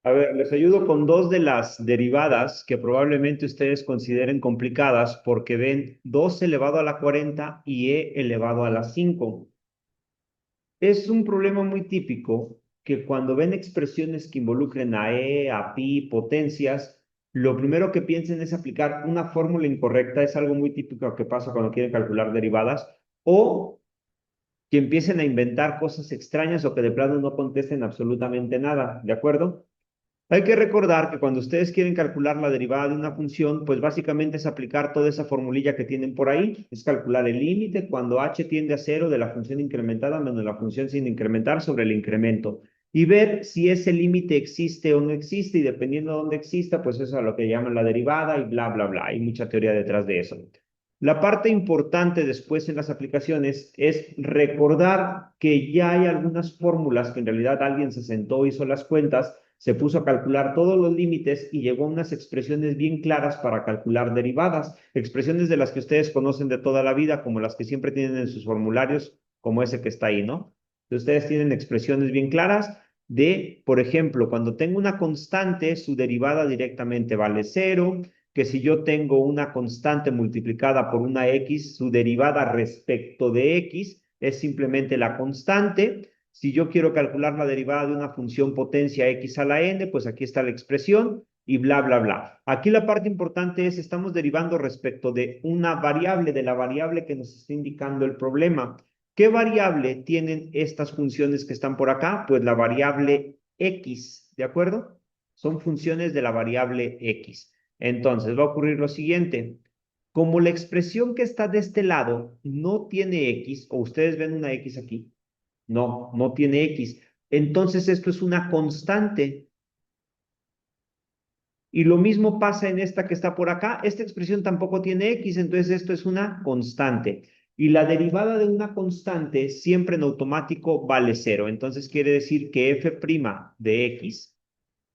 A ver, les ayudo con dos de las derivadas que probablemente ustedes consideren complicadas porque ven 2 elevado a la 40 y e elevado a la 5. Es un problema muy típico que cuando ven expresiones que involucren a e, a pi, potencias, lo primero que piensen es aplicar una fórmula incorrecta. Es algo muy típico que pasa cuando quieren calcular derivadas, o que empiecen a inventar cosas extrañas o que de plano no contesten absolutamente nada, ¿de acuerdo? Hay que recordar que cuando ustedes quieren calcular la derivada de una función, pues básicamente es aplicar toda esa formulilla que tienen por ahí, es calcular el límite cuando h tiende a cero de la función incrementada menos la función sin incrementar sobre el incremento y ver si ese límite existe o no existe, y dependiendo de dónde exista, pues eso es a lo que llaman la derivada y bla, bla, bla. Hay mucha teoría detrás de eso. La parte importante después en las aplicaciones es recordar que ya hay algunas fórmulas que en realidad alguien se sentó, hizo las cuentas, se puso a calcular todos los límites y llegó a unas expresiones bien claras para calcular derivadas, expresiones de las que ustedes conocen de toda la vida, como las que siempre tienen en sus formularios, como ese que está ahí, ¿no? Ustedes tienen expresiones bien claras de, por ejemplo, cuando tengo una constante, su derivada directamente vale cero, que si yo tengo una constante multiplicada por una x, su derivada respecto de x es simplemente la constante. Si yo quiero calcular la derivada de una función potencia x a la n, pues aquí está la expresión y bla, bla, bla. Aquí la parte importante es, estamos derivando respecto de una variable, de la variable que nos está indicando el problema. ¿Qué variable tienen estas funciones que están por acá? Pues la variable x, ¿de acuerdo? Son funciones de la variable x. Entonces va a ocurrir lo siguiente. Como la expresión que está de este lado no tiene x, o ustedes ven una x aquí, no tiene X. Entonces esto es una constante. Y lo mismo pasa en esta que está por acá. Esta expresión tampoco tiene X, entonces esto es una constante. Y la derivada de una constante siempre en automático vale cero. Entonces quiere decir que f' de X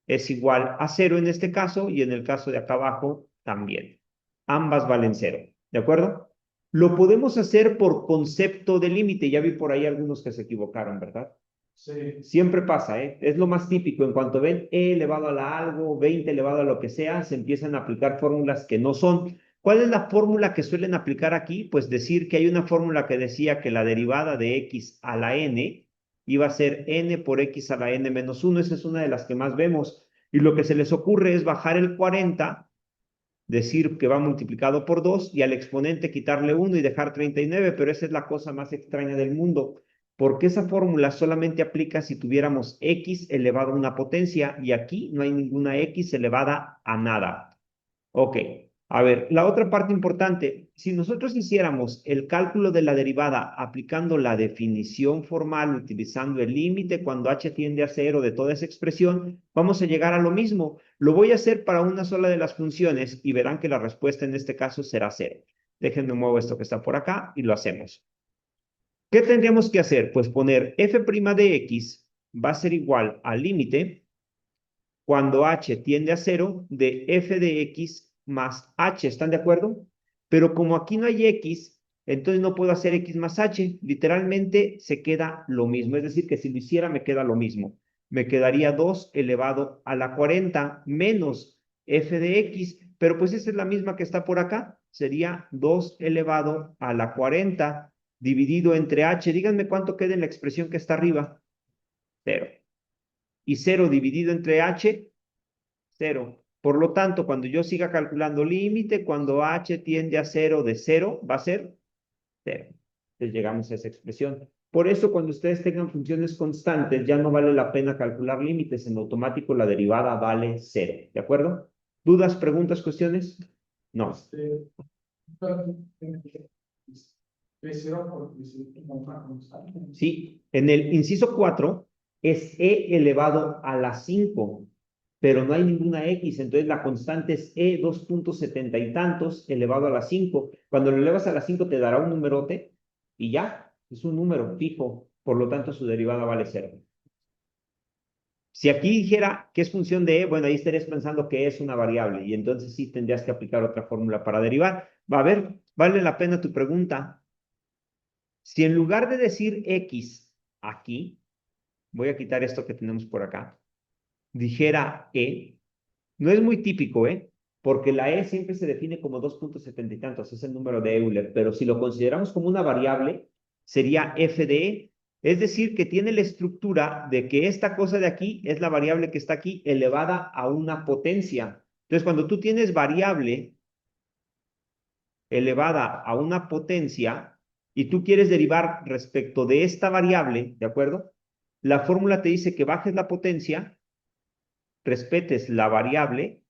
es igual a cero en este caso y en el caso de acá abajo también. Ambas valen cero. ¿De acuerdo? Lo podemos hacer por concepto de límite. Ya vi por ahí algunos que se equivocaron, ¿verdad? Sí. Siempre pasa, ¿eh? Es lo más típico. En cuanto ven e elevado a la algo, 20 elevado a lo que sea, se empiezan a aplicar fórmulas que no son. ¿Cuál es la fórmula que suelen aplicar aquí? Pues decir que hay una fórmula que decía que la derivada de x a la n iba a ser n por x a la n menos 1. Esa es una de las que más vemos. Y lo que se les ocurre es bajar el 40, decir que va multiplicado por 2 y al exponente quitarle 1 y dejar 39, pero esa es la cosa más extraña del mundo, porque esa fórmula solamente aplica si tuviéramos x elevado a una potencia y aquí no hay ninguna x elevada a nada. Ok, a ver, la otra parte importante, si nosotros hiciéramos el cálculo de la derivada aplicando la definición formal, utilizando el límite cuando h tiende a cero de toda esa expresión, vamos a llegar a lo mismo. Lo voy a hacer para una sola de las funciones y verán que la respuesta en este caso será cero. Déjenme muevo esto que está por acá y lo hacemos. ¿Qué tendríamos que hacer? Pues poner f' de x va a ser igual al límite cuando h tiende a cero de f de x más h, ¿están de acuerdo? Pero como aquí no hay x, entonces no puedo hacer x más h, literalmente se queda lo mismo, es decir, que si lo hiciera me queda lo mismo. Me quedaría 2 elevado a la 40 menos f de x, pero pues esa es la misma que está por acá, sería 2 elevado a la 40 dividido entre h. Díganme cuánto queda en la expresión que está arriba. Cero. Y cero dividido entre h, cero. Por lo tanto, cuando yo siga calculando límite, cuando h tiende a cero de cero, va a ser cero. Entonces llegamos a esa expresión. Por eso, cuando ustedes tengan funciones constantes, ya no vale la pena calcular límites. En automático, la derivada vale cero. ¿De acuerdo? ¿Dudas, preguntas, cuestiones? No. Sí, en el inciso 4 es e elevado a la 5, pero no hay ninguna x, entonces la constante es e 2,70 y tantos elevado a la 5. Cuando lo elevas a la 5 te dará un numerote y ya, es un número fijo, por lo tanto su derivada vale cero. Si aquí dijera que es función de e, bueno, ahí estarías pensando que es una variable y entonces sí tendrías que aplicar otra fórmula para derivar. Va a ver, vale la pena tu pregunta. Si en lugar de decir x aquí, voy a quitar esto que tenemos por acá. dijera E, no es muy típico, ¿eh? Porque la E siempre se define como 2,70 y tantos, es el número de Euler, pero si lo consideramos como una variable, sería f de E. Es decir, que tiene la estructura de que esta cosa de aquí es la variable que está aquí elevada a una potencia. Entonces, cuando tú tienes variable elevada a una potencia y tú quieres derivar respecto de esta variable, ¿de acuerdo? La fórmula te dice que bajes la potencia, respetes la variable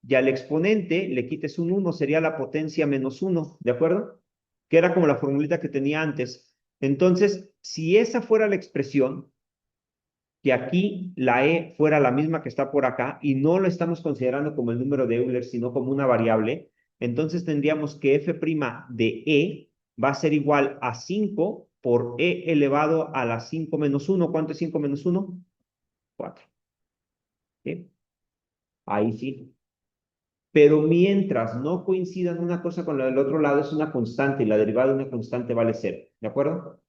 y al exponente le quites un 1, sería la potencia menos 1, ¿de acuerdo? Que era como la formulita que tenía antes. Entonces, si esa fuera la expresión, que aquí la E fuera la misma que está por acá y no lo estamos considerando como el número de Euler, sino como una variable, entonces tendríamos que f' de E va a ser igual a 5 por E elevado a la 5 menos 1. ¿Cuánto es 5 menos 1? 4. ¿Sí? Ahí sí. Pero mientras no coincidan una cosa con la del otro lado, es una constante y la derivada de una constante vale cero. ¿De acuerdo?